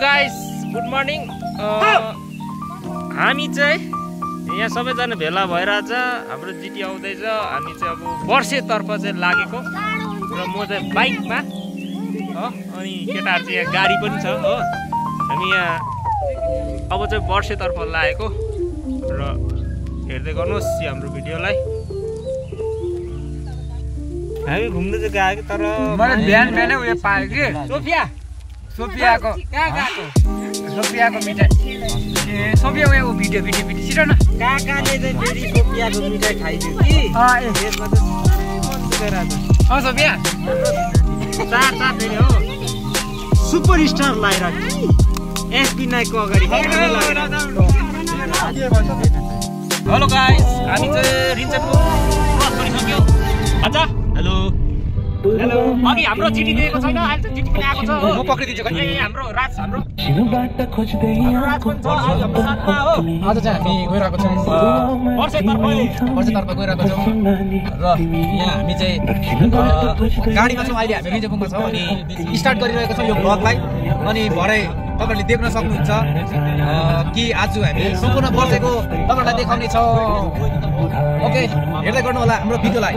Guys, good morning. हामी चाहिँ यहाँ सबैजना भेला भइरहेछ। हाम्रो जिटी आउँदैछ। हामी चाहिँ अब वर्षेतर्फ चाहिँ लागेको र म चाहिँ बाइकमा हो, अनि केटाहरू चाहिँ यहाँ गाडी पनि छ हो। हामी यहाँ अब चाहिँ वर्षेतर्फ लागेको र हेर्दै गर्नुहोस् हाम्रो भिडियोलाई। हामी घुम्नु चाहिँ गएको तर मैले बिहान उयो पाएँ कि सोफियाको मिठाई। ए सोफिया उयो भिडियो छिटो न। काकाले चाहिँ फेरि सोफियाको मिठाई खाइदियो कि यसमा चाहिँ सोफिया चार फेरि हो सुपर स्टार लाएर एसपी नाइकको अगाडि। हेलो गाइस, हामी चाहिँ रिन्चेपको क्रस गरिसक्यो। अच्छा हेलो हेलो, अघि हाम्रो जिटी दिएको छैन, अहिले चाहिँ जिटी पनि आएको छ। म पक्रिदिन्छु कहिले। ए हाम्रो राज हाम्रो राज पनि छ हाम्रो साथमा हो। आज चाहिँ हामी गइरहेको छौँ वर्षेतर्फ गइरहेको छौँ र यहाँ हामी चाहिँ गाडीमा छौँ। अहिले हामी रिन्चेपुङमा छौँ अनि स्टार्ट गरिरहेको छौँ यो भ्लगलाई। अनि भरे तपाईँहरूले देख्न सक्नुहुन्छ कि आज हामी सम्पूर्ण वर्षेको तपाईँहरूलाई देखाउने छौँ। ओके, हेर्दै गर्नु होला हाम्रो भिडियोलाई।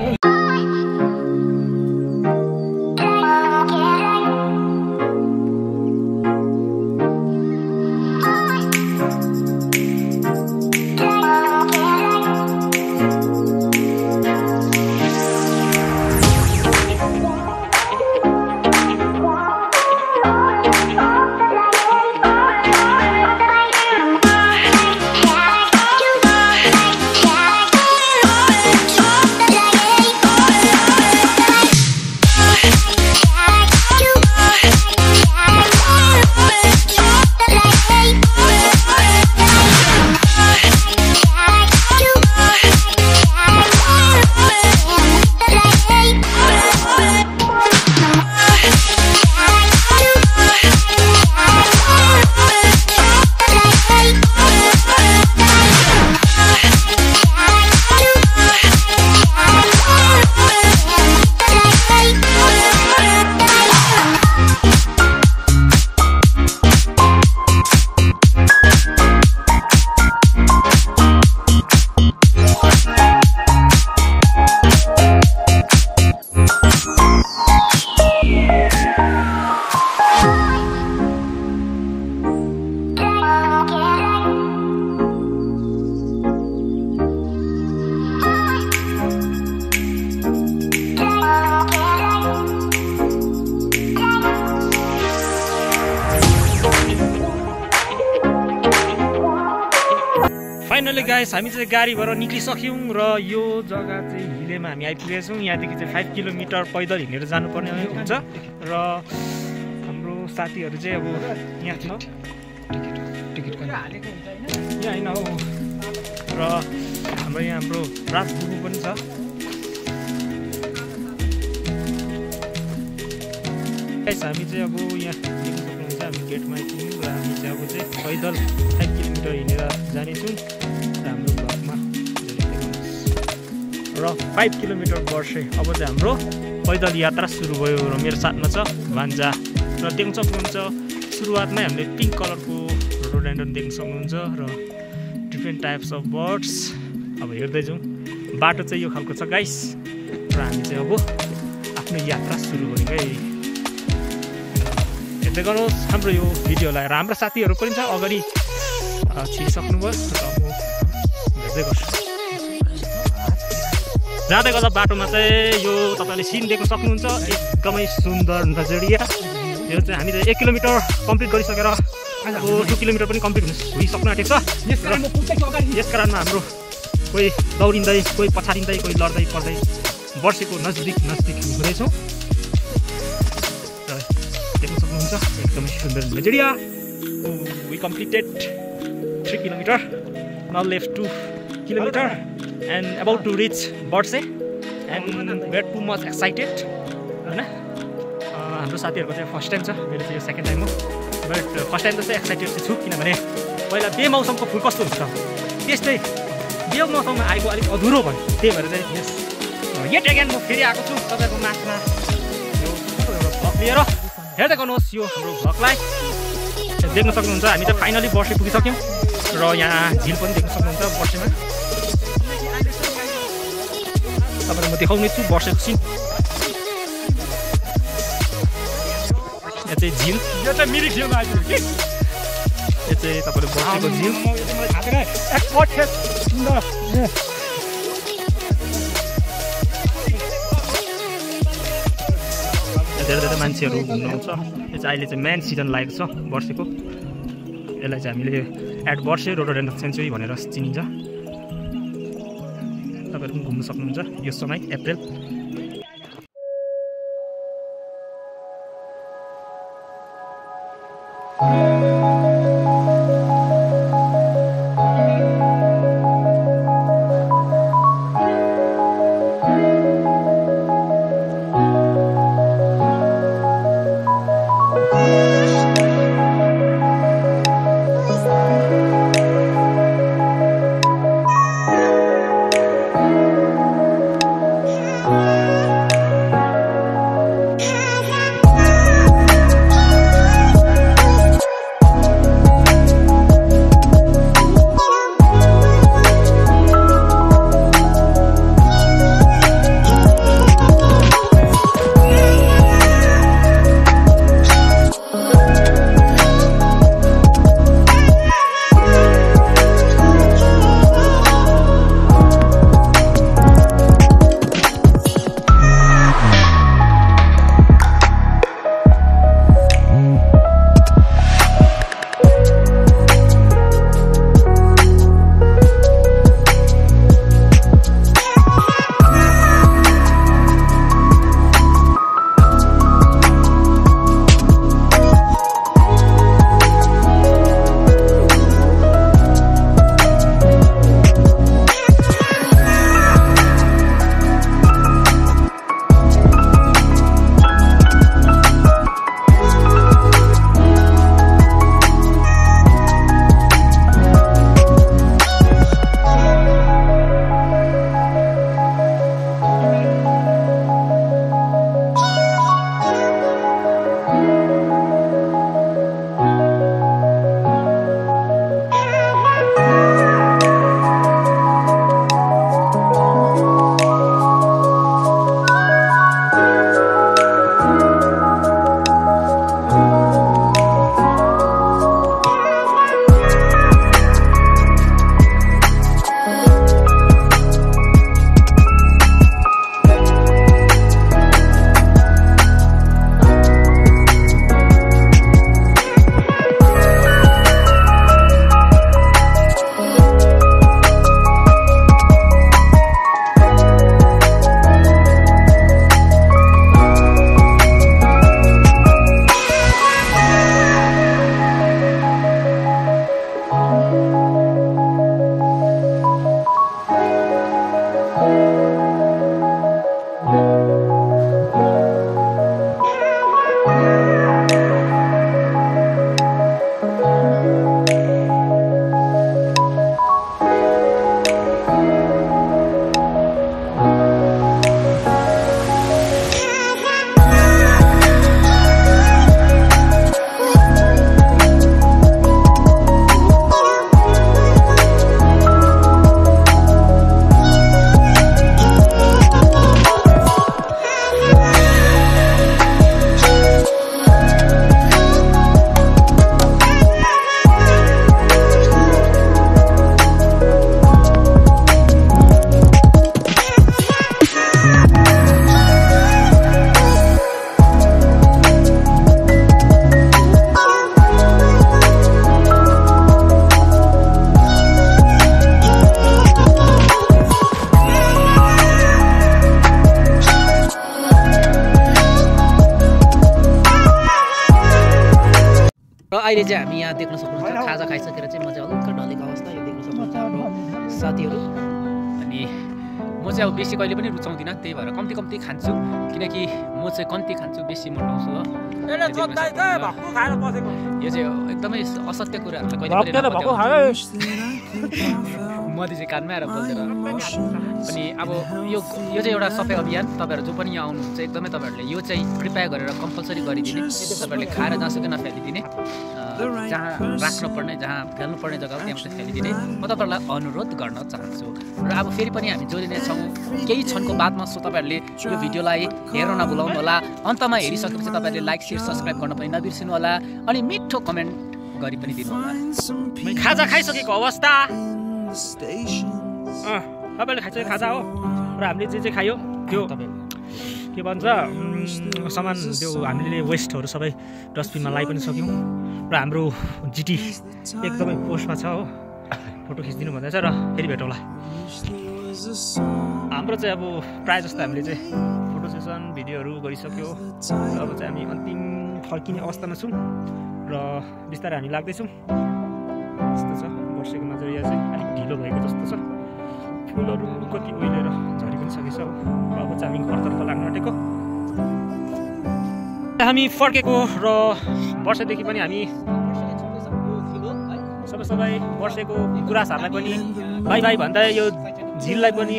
फाइनली गाइस, हामी चाहिँ गाडीबाट निक्लिसक्यौँ र यो जग्गा चाहिँ हिलेमा हामी आइपुगेका छौँ। यहाँदेखि चाहिँ 5 किलोमिटर पैदल हिँडेर जानुपर्ने हुन्छ र हाम्रो साथीहरू चाहिँ अब यहाँ छ। टिकट यहाँ होइन हो। र हाम्रो यहाँ हाम्रो राज बुबु पनि छ। गाइस, हामी चाहिँ अब यहाँ देख्न सक्नुहुन्छ हामी गेटमा आइपुग्यौँ र हामी चाहिँ अब चाहिँ पैदल 5 किलोमिटर हिँडेर जानेछौँ हाम्रो भ्लगमा र 5 किलोमिटर वर्षे अब चाहिँ हाम्रो पैदल यात्रा सुरु भयो र मेरो साथमा छ भान्जा र देख्न सक्नुहुन्छ सुरुवातमै हामीले पिङ्क कलरको रोडोडेन्ड्रन देख्न सक्नुहुन्छ र डिफ्रेन्ट टाइप्स अफ बर्ड्स। अब हेर्दै जाउँ, बाटो चाहिँ यो खालको छ गाइस र हामी चाहिँ अब आफ्नो यात्रा सुरु गऱ्यौँ है। हेर्दै गर्नुहोस् हाम्रो यो भिडियोलाई र हाम्रो साथीहरू पनि छ अगाडि छिरिसक्नुभयो र म हेर्दै गर्छु। जाँदै गर्दा बाटोमा चाहिँ यो तपाईँले सिन देख्न सक्नुहुन्छ, एकदमै सुन्दर नजरिया। यो चाहिँ हामी चाहिँ 1 किलोमिटर कम्प्लिट गरिसकेर 2 किलोमिटर पनि कम्प्लिट भइसक्नु आँटेको छ। यस कारणमा हाम्रो कोही दौडिँदै, कोही पछाडिँदै, कोही लड्दै पर्दै वर्षेको नजिक हुँदैछौँ। देख्न सक्नुहुन्छ एकदमै सुन्दर नजरिया। We completed 3 kilometer, now left 2 kilometer and about to reach Borse and we're too much excited हैन। हाम्रो साथीहरूको चाहिँ फर्स्ट टाइम छ, मेरो चाहिँ यो सेकेन्ड टाइम हो। बट फर्स्ट टाइम चाहिँ एक्साइटेड चाहिँ छु किनभने पहिला बेमौसमको फुल कस्तो हुन्छ त्यस्तै बेमौसममा आएको अलिक अधुरो भयो। त्यही भएर चाहिँ यस यट अगेन म फेरि आएको छु तपाईँको माझमा यो भ्लग लिएर। हेर्दै गर्नुहोस् यो हाम्रो भ्लगलाई। देख्न सक्नुहुन्छ हामी चाहिँ फाइनली बर्से पुगिसक्यौँ र यहाँ झिल पनि देख्न सक्नुहुन्छ बर्सेमा। तपाईँलाई म देखाउने छु बर्सेको सिन। यहाँ चाहिँ झिल, यो चाहिँ मिरिक झिलमा आइपुग्यो कि यो चाहिँ तपाईँले बर्सेको झिल। धेरै धेरै मान्छेहरू घुम्नु आउँछ। यो चाहिँ अहिले चाहिँ मेन सिजन लागेको छ बर्सेको। यसलाई चाहिँ हामीले एट बर्से रोडोडेन्ड्रन सेन्चुरी भनेर चिनिन्छ। तपाईँहरू पनि घुम्न सक्नुहुन्छ यो समय अप्रिल। अहिले चाहिँ हामी यहाँ देख्न सक्नुहुन्छ खाजा खाइसकेर चाहिँ म चाहिँ हल्का ढलेको अवस्था यो देख्न सक्नुहुन्छ हाम्रो साथीहरू। अनि म चाहिँ अब बेसी कहिले पनि रुचाउँदिनँ, त्यही भएर कम्ती कम्ती खान्छु, किनकि म चाहिँ कम्ती खान्छु बेसी मोटाउँछु हो। यो चाहिँ एकदमै असत्य कुराहरूलाई कहिले मधे चाहिँ कानमा आएर बोल्दैन। अनि अब यो चाहिँ एउटा सफाइ अभियान, तपाईँहरू जो पनि यहाँ आउनुहुन्छ एकदमै तपाईँहरूले यो चाहिँ कृपया गरेर कम्पलसरी गरिदिने, तपाईँहरूले खाएर जहाँसुकै नफ्यालिदिने, जहाँ राख्नुपर्ने जहाँ खेल्नुपर्ने जग्गा त्यहाँ मात्रै खेलिदिने म तपाईँहरूलाई अनुरोध गर्न चाहन्छु। र अब फेरि पनि हामी जोडिने छौँ केही क्षणको बादमा। सो तपाईँहरूले यो भिडियोलाई हेर्न नभुलाउनु होला। अन्तमा हेरिसकेपछि तपाईँहरूले लाइक सेयर सब्सक्राइब गर्न पनि नबिर्सिनु होला अनि मिठो कमेन्ट गरी पनि दिनु होला। खाजा खाइसकेको अवस्था तपाईँले खाइसकेको खाजा हो र हामीले जे खायो त्यो के भन्छ सामान त्यो हामीले वेस्टहरू सबै डस्टबिनमा लगाइ पनि सक्यौँ। र हाम्रो जिटी एकदमै पोस्टमा छ हो, फोटो खिचिदिनु भन्दैछ र फेरि भेटौँला। हाम्रो चाहिँ अब प्रायः जस्तो हामीले चाहिँ फोटो सेसन भिडियोहरू गरिसक्यो। र अब चाहिँ हामी अन्तिम फर्किने अवस्थामा छौँ र बिस्तारै हामी लाग्दैछौँ। यस्तो छ वर्षेको नजरिया चाहिँ अलिक ढिलो भएको जस्तो छ। फुलहरू कति उहिलेर झरि पनि सकेछ हो। अब चाहिँ हामी घरतर्फ लाग्न आँटेको। हामी फर्केको र वर्षदेखि पनि हामी सबै वर्षेको गुराँसहरूलाई पनि बाई बाई भन्दै यो झिललाई पनि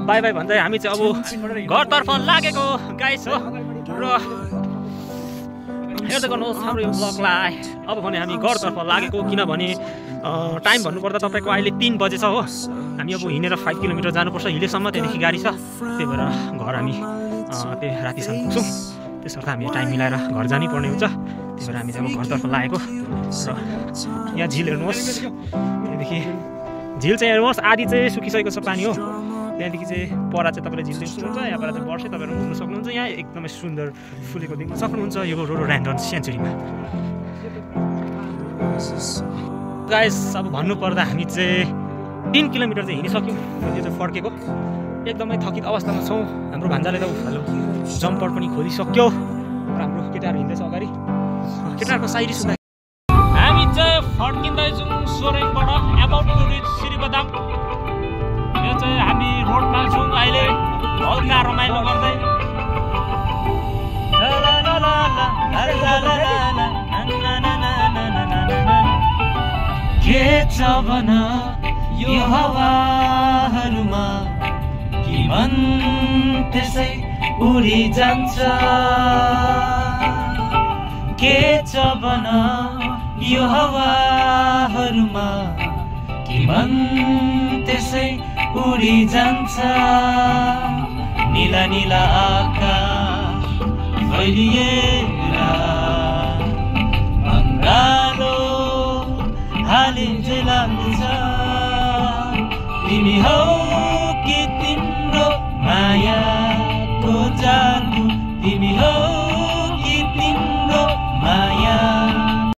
बाई बाई भन्दै हामी चाहिँ अब घरतर्फ लागेको गाइस हो। र हेर्दै गर्नुहोस् हाम्रो यो ब्लगलाई। अब भने हामी घरतर्फ लागेको, किनभने टाइम भन्नुपर्दा तपाईँको अहिले 3 बजे छ हो। हामी अब हिँडेर 5 किलोमिटर जानुपर्छ हिलेसम्म, त्यहाँदेखि गाडी छ। त्यही भएर घर हामी त्यही रातिसम्म पुग्छौँ। त्यसर्थ हामी टाइम मिलाएर घर जानै पर्ने हुन्छ। त्यही भएर हामी चाहिँ अब घरतर्फ लागेको। र यहाँ झिल हेर्नुहोस्, त्यहाँदेखि झिल चाहिँ हेर्नुहोस् आधी चाहिँ सुकिसकेको छ पानी हो। त्यहाँदेखि चाहिँ पर चाहिँ तपाईँले झिल देख्नु सक्नुहुन्छ, यहाँबाट चाहिँ वर्षै तपाईँहरू घुम्नु सक्नुहुन्छ। यहाँ एकदमै सुन्दर फुलेको देख्न सक्नुहुन्छ यो रोडोडेन्ड्रन सेन्चुरीमा। गाइस अब भन्नुपर्दा हामी चाहिँ 3 किलोमिटर चाहिँ हिँडिसक्यौँ। त्यो चाहिँ फर्केको एकदमै थकित अवस्थामा छौँ। हाम्रो भान्जाले त उखालो जम्पर पनि खोलिसक्यो र हाम्रो केटाहरू हिँड्दैछ अगाडि। केटाहरूको साइरी सुन्दा हामी चाहिँ फर्किँदैछौँ सोरेङबाट एबाउट टु रिच श्रीबदाम। यो चाहिँ हामी रोडमा छौँ अहिले हल्का रमाइलो गर्दै। के छ भन यो हावाहरूमा कि मन त्यसै उडी जान्छ। के छ भन यो हावाहरूमा कि मन त्यसै उडी जान्छ। नीला नीला आकाश फैलिएर अङ्गालो हालिन्छ लाग्छ। तिमी हौ कि तिम्रो मायाको जान